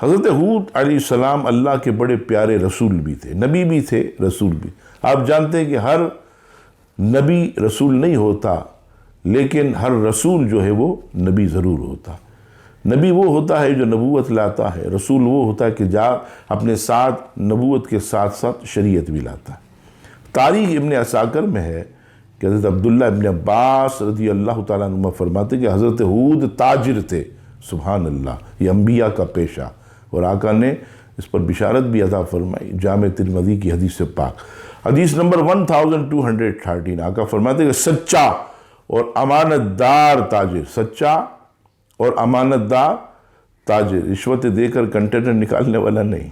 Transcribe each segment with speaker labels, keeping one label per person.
Speaker 1: حضرت ہود علیہ السلام اللہ کے بڑے پیارے رسول بھی تھے، نبی بھی تھے، رسول بھی۔ آپ جانتے ہیں کہ ہر نبی رسول نہیں ہوتا، لیکن ہر رسول جو ہے وہ نبی ضرور ہوتا۔ نبی وہ ہوتا ہے جو نبوت لاتا ہے، رسول وہ ہوتا ہے کہ اپنے ساتھ نبوت کے ساتھ ساتھ شریعت بھی لاتا ہے۔ تاریخ ابن عساکر میں ہے کہ حضرت عبداللہ ابن عباس رضی اللہ تعالیٰ عنہ فرماتے کہ حضرت ہود تاجر تھے، سبحان اللہ، یہ انبیاء کا پیشہ، اور آقا نے اس پر بشارت بھی عطا فرمائی۔ جامع ترمذی کی حدیث پاک، حدیث نمبر 1213، آقا فرماتے کہ سچا اور امانت دار تاجر، سچا اور امانت دار تاجر، رشوت دے کر کنٹینر نکالنے والا نہیں،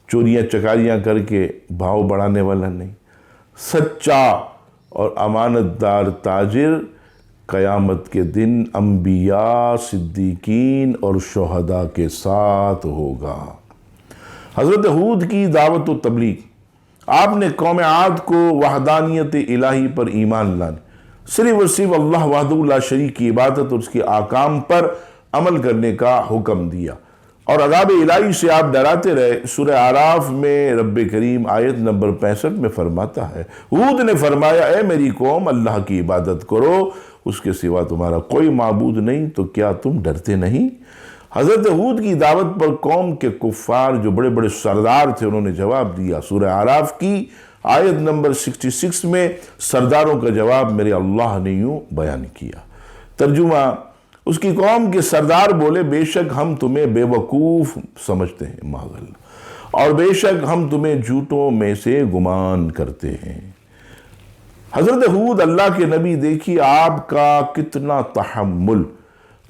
Speaker 1: چوریاں چکاریاں کر کے بھاؤ بڑھانے والا نہیں، سچا اور امانت دار تاجر قیامت کے دن انبیاء، صدیقین اور شہداء کے ساتھ ہوگا۔ حضرت ہود کی دعوت و تبلیغ، آپ نے قوم عاد کو وحدانیت الہی پر ایمان لانے، صرف اور صرف اللہ وحدہ لا شریک کی عبادت اور اس کے احکام پر عمل کرنے کا حکم دیا، اور عذاب الہی سے آپ ڈراتے رہے۔ سورہ اعراف میں رب کریم آیت نمبر 65 میں فرماتا ہے، ہود نے فرمایا اے میری قوم، اللہ کی عبادت کرو، اس کے سوا تمہارا کوئی معبود نہیں، تو کیا تم ڈرتے نہیں؟ حضرت ہود کی دعوت پر قوم کے کفار جو بڑے بڑے سردار تھے انہوں نے جواب دیا۔ سورہ اعراف کی آیت نمبر 66 میں سرداروں کا جواب میرے اللہ نے یوں بیان کیا۔ ترجمہ، اس کی قوم کے سردار بولے بے شک ہم تمہیں بے وقوف سمجھتے ہیں، معاذ اللہ، اور بے شک ہم تمہیں جھوٹوں میں سے گمان کرتے ہیں۔ حضرت ہود اللہ کے نبی، دیکھیے آپ کا کتنا تحمل،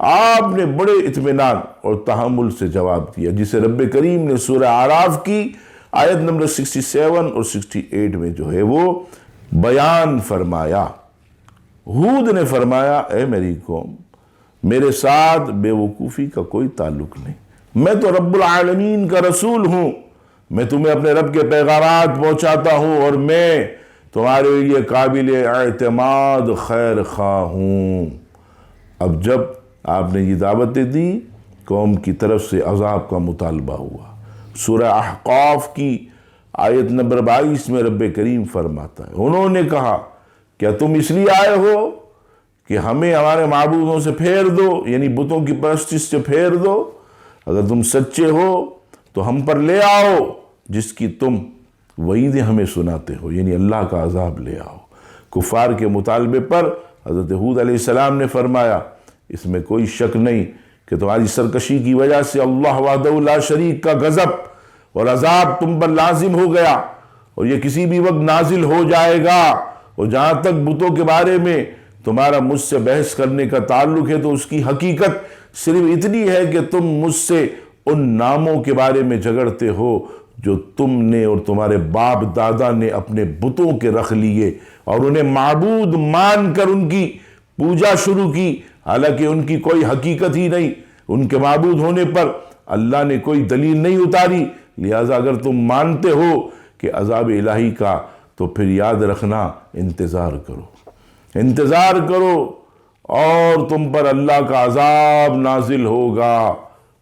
Speaker 1: آپ نے بڑے اطمینان اور تحمل سے جواب دیا، جسے رب کریم نے سورہ اعراف کی آیت نمبر 67 اور 68 میں جو ہے وہ بیان فرمایا۔ ہود نے فرمایا اے میری قوم، میرے ساتھ بے وقوفی کا کوئی تعلق نہیں، میں تو رب العالمین کا رسول ہوں، میں تمہیں اپنے رب کے پیغامات پہنچاتا ہوں، اور میں تمہارے لیے قابل اعتماد خیر خواہ ہوں۔ اب جب آپ نے یہ دعوتیں دی، قوم کی طرف سے عذاب کا مطالبہ ہوا۔ سورہ احقاف کی آیت نمبر 22 میں رب کریم فرماتا ہے، انہوں نے کہا کیا تم اس لیے آئے ہو کہ ہمیں ہمارے معبودوں سے پھیر دو، یعنی بتوں کی پرستش سے پھیر دو؟ اگر تم سچے ہو تو ہم پر لے آؤ جس کی تم وعیدیں ہمیں سناتے ہو، یعنی اللہ کا عذاب لے آؤ۔ کفار کے مطالبے پر حضرت ہود علیہ السلام نے فرمایا اس میں کوئی شک نہیں کہ تمہاری سرکشی کی وجہ سے اللہ وحدہ لا شریک کا غضب اور عذاب تم پر لازم ہو گیا، اور یہ کسی بھی وقت نازل ہو جائے گا۔ اور جہاں تک بتوں کے بارے میں تمہارا مجھ سے بحث کرنے کا تعلق ہے، تو اس کی حقیقت صرف اتنی ہے کہ تم مجھ سے ان ناموں کے بارے میں جھگڑتے ہو جو تم نے اور تمہارے باپ دادا نے اپنے بتوں کے رکھ لیے، اور انہیں معبود مان کر ان کی پوجا شروع کی، حالانکہ ان کی کوئی حقیقت ہی نہیں، ان کے معبود ہونے پر اللہ نے کوئی دلیل نہیں اتاری۔ لہٰذا اگر تم مانتے ہو کہ عذاب الہی کا، تو پھر یاد رکھنا، انتظار کرو اور تم پر اللہ کا عذاب نازل ہوگا۔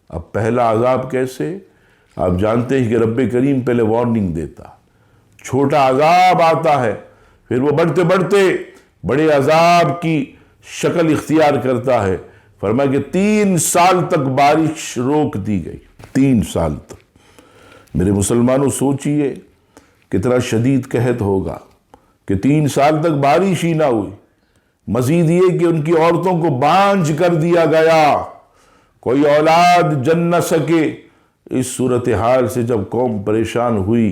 Speaker 1: اب پہلا عذاب کیسے؟ آپ جانتے ہیں کہ رب کریم پہلے وارننگ دیتا، چھوٹا عذاب آتا ہے، پھر وہ بڑھتے بڑھتے بڑے عذاب کی شکل اختیار کرتا ہے۔ فرمایا کہ 3 سال تک بارش روک دی گئی، 3 سال تک۔ میرے مسلمانوں سوچئے کتنا شدید قحط ہوگا کہ 3 سال تک بارش ہی نہ ہوئی۔ مزید یہ کہ ان کی عورتوں کو بانجھ کر دیا گیا، کوئی اولاد جن نہ سکے۔ اس صورتحال سے جب قوم پریشان ہوئی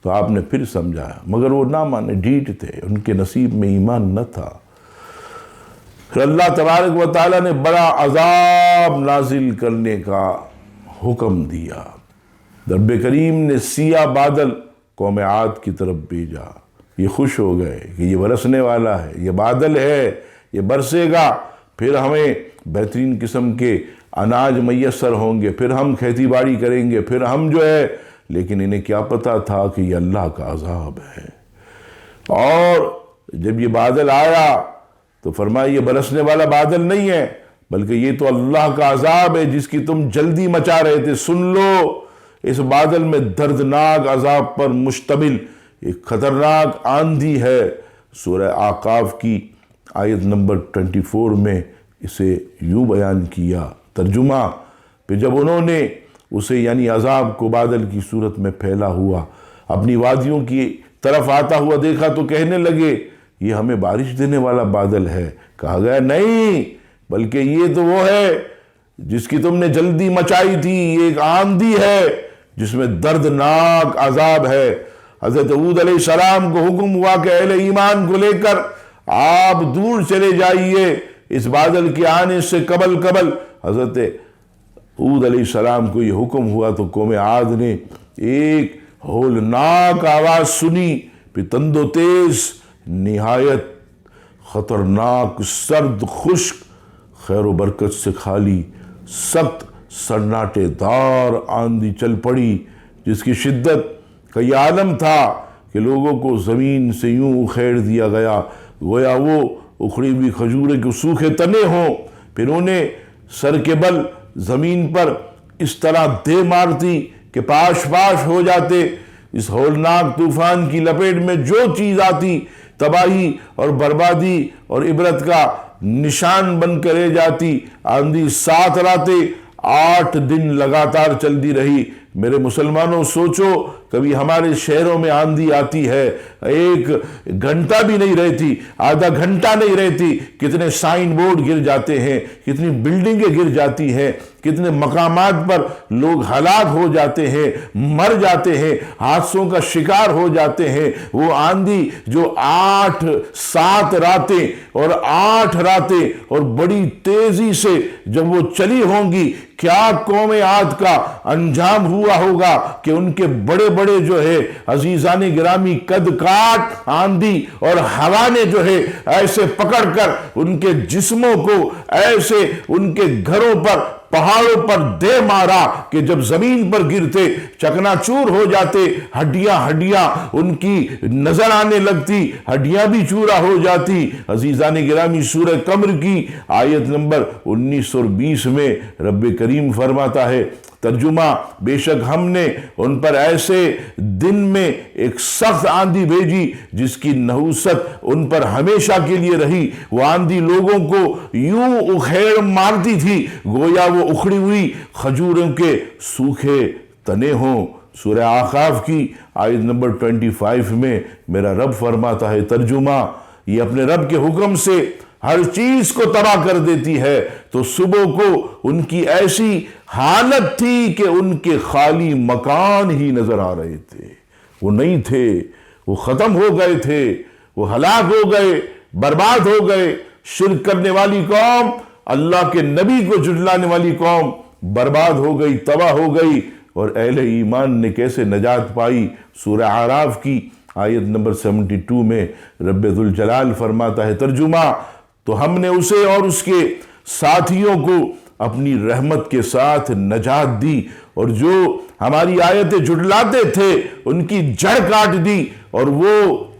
Speaker 1: تو آپ نے پھر سمجھایا، مگر وہ نہ مانے، ڈھیٹ تھے، ان کے نصیب میں ایمان نہ تھا۔ پھر اللہ تبارک و تعالیٰ نے بڑا عذاب نازل کرنے کا حکم دیا۔ رب کریم نے سیاہ بادل قوم عاد کی طرف بھیجا، یہ خوش ہو گئے کہ یہ برسنے والا ہے، یہ بادل ہے، یہ برسے گا، پھر ہمیں بہترین قسم کے اناج میسر ہوں گے، پھر ہم کھیتی باڑی کریں گے، پھر ہم جو ہے، لیکن انہیں کیا پتا تھا کہ یہ اللہ کا عذاب ہے۔ اور جب یہ بادل آیا تو فرمایا یہ برسنے والا بادل نہیں ہے، بلکہ یہ تو اللہ کا عذاب ہے جس کی تم جلدی مچا رہے تھے۔ سن لو، اس بادل میں دردناک عذاب پر مشتمل ایک خطرناک آندھی ہے۔ سورہ اعقاف کی آیت نمبر 24 میں اسے یوں بیان کیا۔ ترجمہ، پھر جب انہوں نے اسے یعنی عذاب کو بادل کی صورت میں پھیلا ہوا اپنی وادیوں کی طرف آتا ہوا دیکھا تو کہنے لگے یہ ہمیں بارش دینے والا بادل ہے۔ کہا گیا نہیں، بلکہ یہ تو وہ ہے جس کی تم نے جلدی مچائی تھی، یہ ایک آندھی ہے جس میں دردناک عذاب ہے۔ حضرت ہود علیہ السلام کو حکم ہوا کہ اہل ایمان کو لے کر آپ دور چلے جائیے اس بادل کے آنے سے قبل۔ حضرت ہود علیہ السلام کو یہ حکم ہوا تو قوم عاد نے ایک ہولناک آواز سنی، پھر تند و تیز نہایت خطرناک سرد خشک خیر و برکت سے خالی سخت سناٹے دار آندھی چل پڑی جس کی شدت کا یہ عالم تھا کہ لوگوں کو زمین سے یوں اکھیڑ دیا گیا گویا وہ اکھڑی ہوئی کھجورے کے سوکھے تنے ہوں۔ پھر انہیں سر کے بل زمین پر اس طرح دے مارتی کہ پاش ہو جاتے۔ اس ہولناک طوفان کی لپیٹ میں جو چیز آتی تباہی اور بربادی اور عبرت کا نشان بن کر رہ جاتی۔ آندھی 7 راتیں 8 دن لگاتار چلتی رہی۔ میرے مسلمانوں سوچو، کبھی ہمارے شہروں میں آندھی آتی ہے 1 گھنٹہ بھی نہیں رہتی، آدھا گھنٹہ نہیں رہتی، کتنے سائن بورڈ گر جاتے ہیں، کتنی بلڈنگیں گر جاتی ہیں، کتنے مقامات پر لوگ ہلاک ہو جاتے ہیں، مر جاتے ہیں، حادثوں کا شکار ہو جاتے ہیں۔ وہ آندھی جو 7 راتیں اور 8 راتیں اور بڑی تیزی سے جب وہ چلی ہوں گی، کیا قوم عاد کا انجام ہوا ہوگا کہ ان کے بڑے بڑے جو ہے عزیزان گرامی قد کاٹ آندھی اور ہوا نے جو ہے ایسے پکڑ کر ان کے جسموں کو ایسے ان کے گھروں پر پہاڑوں پر دے مارا کہ جب زمین پر گرتے چکنا چور ہو جاتے، ہڈیاں ان کی نظر آنے لگتی، ہڈیاں بھی چورا ہو جاتی۔ عزیزان گرامی سورہ قمر کی آیت نمبر 19 اور 20 میں رب کریم فرماتا ہے، ترجمہ، بے شک ہم نے ان پر ایسے دن میں ایک سخت آندھی بھیجی جس کی نحوست ان پر ہمیشہ کے لیے رہی۔ وہ آندھی لوگوں کو یوں اکھیڑ مارتی تھی گویا وہ اکھڑی ہوئی کھجوروں کے سوکھے تنے ہوں۔ سورہ اعقاف کی آیت نمبر 25 میں میرا رب فرماتا ہے، ترجمہ، یہ اپنے رب کے حکم سے ہر چیز کو تباہ کر دیتی ہے۔ تو صبح کو ان کی ایسی حالت تھی کہ ان کے خالی مکان ہی نظر آ رہے تھے، وہ نہیں تھے، وہ ختم ہو گئے تھے، وہ ہلاک ہو گئے، برباد ہو گئے۔ شرک کرنے والی قوم، اللہ کے نبی کو جھٹلانے والی قوم برباد ہو گئی، تباہ ہو گئی۔ اور اہل ایمان نے کیسے نجات پائی؟ سورہ اعراف کی آیت نمبر 72 میں رب ذوالجلال فرماتا ہے، ترجمہ، تو ہم نے اسے اور اس کے ساتھیوں کو اپنی رحمت کے ساتھ نجات دی، اور جو ہماری آیتیں جھٹلاتے تھے ان کی جڑ کاٹ دی، اور وہ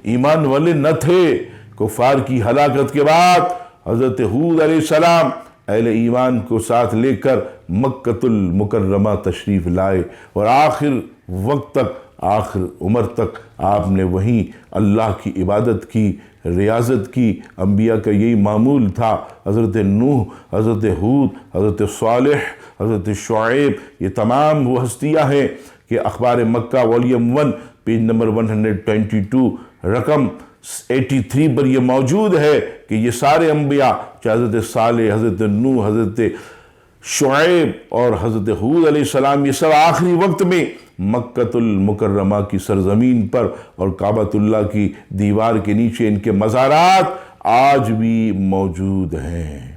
Speaker 1: ایمان والے نہ تھے۔ کفار کی ہلاکت کے بعد حضرت ہود علیہ السلام اہل ایمان کو ساتھ لے کر مکۃ المکرمہ تشریف لائے، اور آخر وقت تک، آخر عمر تک آپ نے وہیں اللہ کی عبادت کی، ریاضت کی۔ انبیاء کا یہی معمول تھا۔ حضرت نوح، حضرت ہود، حضرت صالح، حضرت شعیب، یہ تمام وہ ہستیاں ہیں کہ اخبار مکہ والیوم 1 پیج نمبر 122 رقم 83 پر یہ موجود ہے کہ یہ سارے انبیاء، چاہے حضرت صالح، حضرت نوح، حضرت شعیب اور حضرت ہود علیہ السلام، یہ سب آخری وقت میں مکۃ المکرمہ کی سرزمین پر اور کعبۃ اللہ کی دیوار کے نیچے ان کے مزارات آج بھی موجود ہیں۔